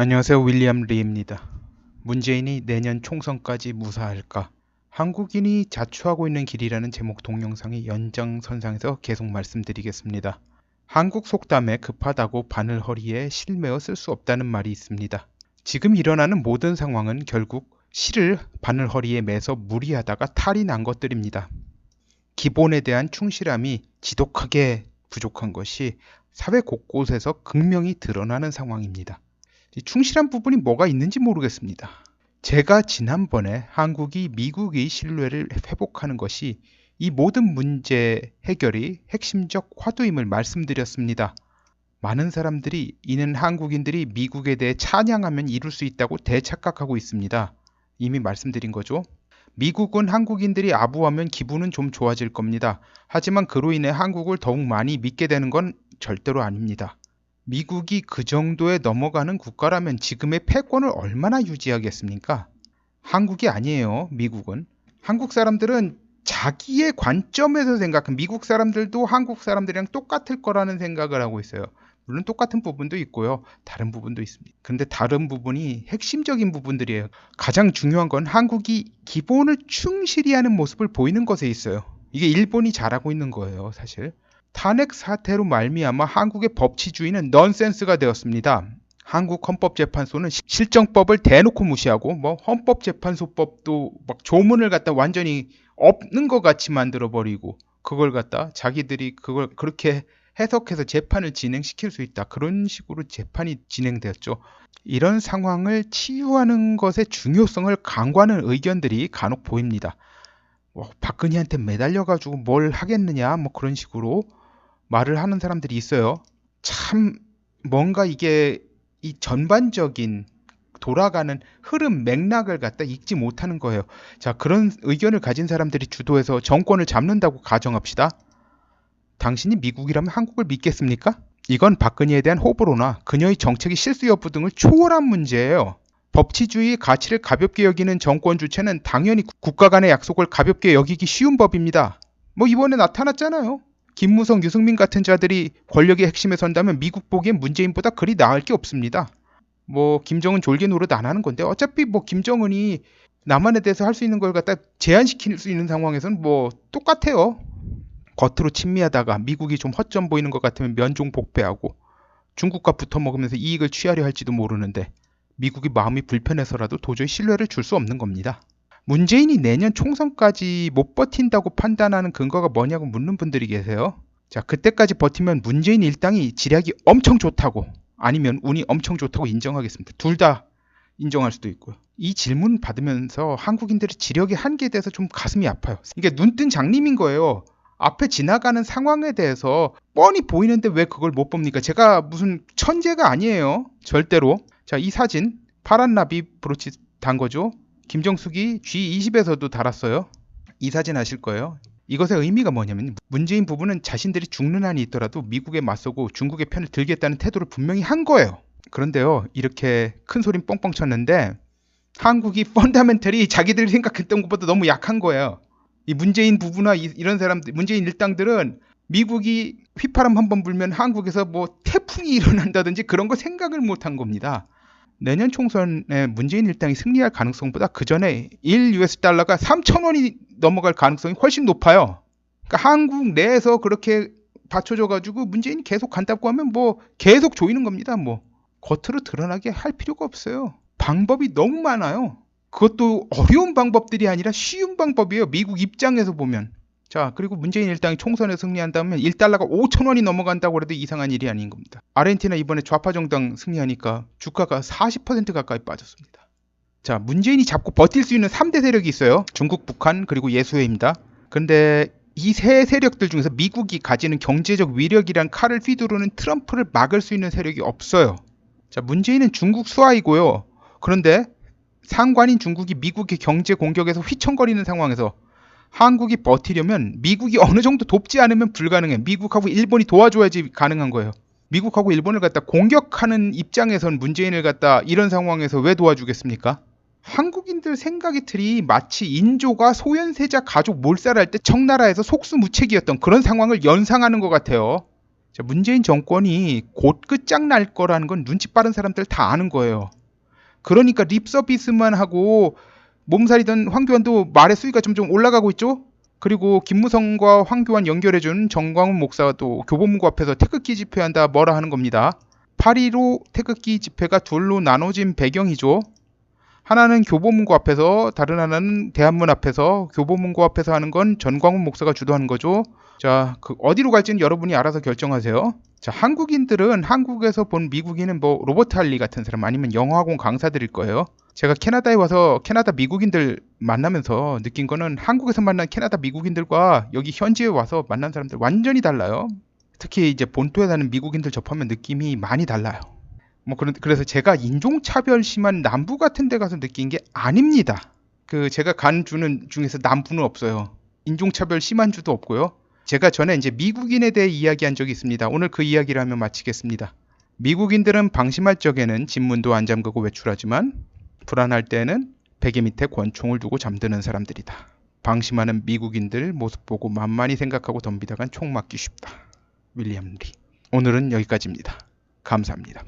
안녕하세요. 윌리엄 리입니다. 문재인이 내년 총선까지 무사할까? 한국인이 자초하고 있는 길이라는 제목 동영상의 연장선상에서 계속 말씀드리겠습니다. 한국 속담에 급하다고 바늘 허리에 실 매어 쓸 수 없다는 말이 있습니다. 지금 일어나는 모든 상황은 결국 실을 바늘 허리에 매서 무리하다가 탈이 난 것들입니다. 기본에 대한 충실함이 지독하게 부족한 것이 사회 곳곳에서 극명히 드러나는 상황입니다. 충실한 부분이 뭐가 있는지 모르겠습니다. 제가 지난번에 한국이 미국의 신뢰를 회복하는 것이 이 모든 문제 해결이 핵심적 화두임을 말씀드렸습니다. 많은 사람들이 이는 한국인들이 미국에 대해 찬양하면 이룰 수 있다고 대착각하고 있습니다. 이미 말씀드린 거죠. 미국은 한국인들이 아부하면 기분은 좀 좋아질 겁니다. 하지만 그로 인해 한국을 더욱 많이 믿게 되는 건 절대로 아닙니다. 미국이 그 정도에 넘어가는 국가라면 지금의 패권을 얼마나 유지하겠습니까? 한국이 아니에요, 미국은. 한국 사람들은 자기의 관점에서 생각한 미국 사람들도 한국 사람들이랑 똑같을 거라는 생각을 하고 있어요. 물론 똑같은 부분도 있고요. 다른 부분도 있습니다. 근데 다른 부분이 핵심적인 부분들이에요. 가장 중요한 건 한국이 기본을 충실히 하는 모습을 보이는 것에 있어요. 이게 일본이 잘하고 있는 거예요, 사실. 탄핵 사태로 말미암아 한국의 법치주의는 넌센스가 되었습니다. 한국 헌법재판소는 실정법을 대놓고 무시하고 헌법재판소법도 막 조문을 갖다 완전히 없는 것 같이 만들어 버리고 그걸 갖다 자기들이 그걸 그렇게 해석해서 재판을 진행시킬 수 있다. 그런 식으로 재판이 진행되었죠. 이런 상황을 치유하는 것의 중요성을 강구하는 의견들이 간혹 보입니다. 박근혜한테 매달려가지고 뭘 하겠느냐 그런 식으로 말을 하는 사람들이 있어요. 참 뭔가 이게 이 전반적인 돌아가는 흐름 맥락을 갖다 읽지 못하는 거예요. 자, 그런 의견을 가진 사람들이 주도해서 정권을 잡는다고 가정합시다. 당신이 미국이라면 한국을 믿겠습니까? 이건 박근혜에 대한 호불호나 그녀의 정책의 실수 여부 등을 초월한 문제예요. 법치주의의 가치를 가볍게 여기는 정권 주체는 당연히 국가 간의 약속을 가볍게 여기기 쉬운 법입니다. 이번에 나타났잖아요. 김무성, 유승민 같은 자들이 권력의 핵심에 선다면 미국 보기엔 문재인보다 그리 나을 게 없습니다. 김정은 졸개 노릇 안 하는 건데 어차피 김정은이 남한에 대해서 할 수 있는 걸 갖다 제한시킬 수 있는 상황에서는 똑같아요. 겉으로 친미하다가 미국이 좀 허점 보이는 것 같으면 면종 복배하고 중국과 붙어먹으면서 이익을 취하려 할지도 모르는데 미국이 마음이 불편해서라도 도저히 신뢰를 줄 수 없는 겁니다. 문재인이 내년 총선까지 못 버틴다고 판단하는 근거가 뭐냐고 묻는 분들이 계세요. 자, 그때까지 버티면 문재인 일당이 지략이 엄청 좋다고 아니면 운이 엄청 좋다고 인정하겠습니다. 둘 다 인정할 수도 있고요. 이 질문 받으면서 한국인들의 지력의 한계에 대해서 좀 가슴이 아파요. 이게 눈뜬 장님인 거예요. 앞에 지나가는 상황에 대해서 뻔히 보이는데 왜 그걸 못 봅니까? 제가 무슨 천재가 아니에요. 절대로. 자, 이 사진 파란 나비 브로치 단 거죠. 김정숙이 G20에서도 달았어요. 이 사진 아실 거예요. 이것의 의미가 뭐냐면 문재인 부부는 자신들이 죽는 한이 있더라도 미국에 맞서고 중국의 편을 들겠다는 태도를 분명히 한 거예요. 그런데요, 이렇게 큰 소린 뻥뻥 쳤는데 한국이 펀다멘털이 자기들이 생각했던 것보다 너무 약한 거예요. 이 문재인 부부나 이런 사람들, 문재인 일당들은 미국이 휘파람 한번 불면 한국에서 태풍이 일어난다든지 그런 거 생각을 못한 겁니다. 내년 총선에 문재인 일당이 승리할 가능성보다 그 전에 1US달러가 3,000원이 넘어갈 가능성이 훨씬 높아요. 그러니까 한국 내에서 그렇게 받쳐줘가지고 문재인이 계속 간다고 하면 계속 조이는 겁니다. 겉으로 드러나게 할 필요가 없어요. 방법이 너무 많아요. 그것도 어려운 방법들이 아니라 쉬운 방법이에요. 미국 입장에서 보면. 자, 그리고 문재인 일당이 총선에 승리한다면 1달러가 5,000원이 넘어간다고 해도 이상한 일이 아닌 겁니다. 아르헨티나 이번에 좌파 정당 승리하니까 주가가 40% 가까이 빠졌습니다. 자, 문재인이 잡고 버틸 수 있는 3대 세력이 있어요. 중국, 북한, 그리고 예수회입니다. 근데 이 세 세력들 중에서 미국이 가지는 경제적 위력이란 칼을 휘두르는 트럼프를 막을 수 있는 세력이 없어요. 자, 문재인은 중국 수하이고요. 그런데 상관인 중국이 미국의 경제 공격에서 휘청거리는 상황에서 한국이 버티려면 미국이 어느 정도 돕지 않으면 불가능해. 미국하고 일본이 도와줘야지 가능한 거예요. 미국하고 일본을 갖다 공격하는 입장에선 문재인을 갖다 이런 상황에서 왜 도와주겠습니까? 한국인들 생각의 틀이 마치 인조가 소현세자 가족 몰살할 때 청나라에서 속수무책이었던 그런 상황을 연상하는 것 같아요. 자, 문재인 정권이 곧 끝장날 거라는 건 눈치 빠른 사람들 다 아는 거예요. 그러니까 립 서비스만 하고 몸살이던 황교안도 말의 수위가 점점 올라가고 있죠. 그리고 김무성과 황교안 연결해준 정광훈 목사도 교보문고 앞에서 태극기 집회한다 뭐라 하는 겁니다. 8.15 태극기 집회가 둘로 나눠진 배경이죠. 하나는 교보문고 앞에서, 다른 하나는 대한문 앞에서. 교보문고 앞에서 하는 건 전광훈 목사가 주도하는 거죠. 자, 어디로 갈지는 여러분이 알아서 결정하세요. 자, 한국인들은 한국에서 본 미국인은 뭐 로버트 할리 같은 사람 아니면 영어학원 강사들일 거예요. 제가 캐나다에 와서 캐나다 미국인들 만나면서 느낀 거는 한국에서 만난 캐나다 미국인들과 여기 현지에 와서 만난 사람들 완전히 달라요. 특히 이제 본토에 사는 미국인들 접하면 느낌이 많이 달라요. 그래서 제가 인종차별 심한 남부 같은 데 가서 느낀 게 아닙니다. 제가 간 주는 중에서 남부는 없어요. 인종차별 심한 주도 없고요. 제가 전에 이제 미국인에 대해 이야기한 적이 있습니다. 오늘 그 이야기를 하면 마치겠습니다. 미국인들은 방심할 적에는 집문도 안 잠그고 외출하지만 불안할 때는 베개 밑에 권총을 두고 잠드는 사람들이다. 방심하는 미국인들 모습 보고 만만히 생각하고 덤비다간 총 맞기 쉽다. 윌리엄 리. 오늘은 여기까지입니다. 감사합니다.